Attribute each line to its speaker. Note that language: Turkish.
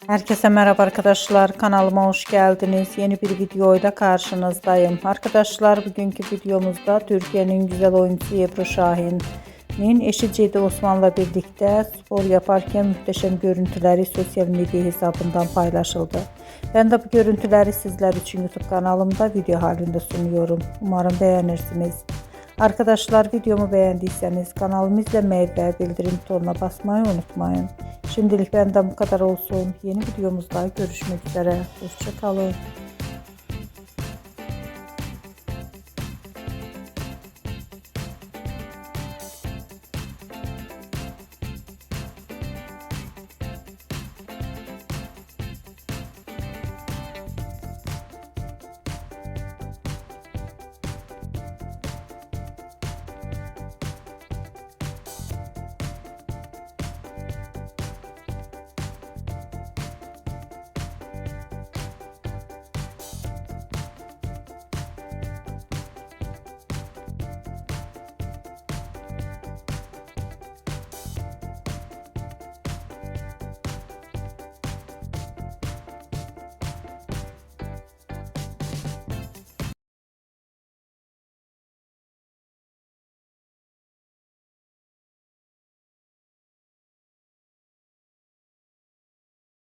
Speaker 1: Herkese merhaba arkadaşlar, kanalıma hoş geldiniz. Yeni bir videoyla karşınızdayım. Arkadaşlar, bugünkü videomuzda Türkiye'nin güzel oyuncusu Ebru Şahin'in eşi Cedi Osman'la birlikte spor yaparken muhteşem görüntüleri sosyal medya hesabından paylaşıldı. Ben de bu görüntüleri sizler için YouTube kanalımda video halinde sunuyorum. Umarım beğenirsiniz. Arkadaşlar, videomu beğendiyseniz kanalımı izlemeyi ve bildirim butonuna basmayı unutmayın. Şimdilik benden bu kadar olsun. Yeni videomuzda görüşmek üzere. Hoşça kalın.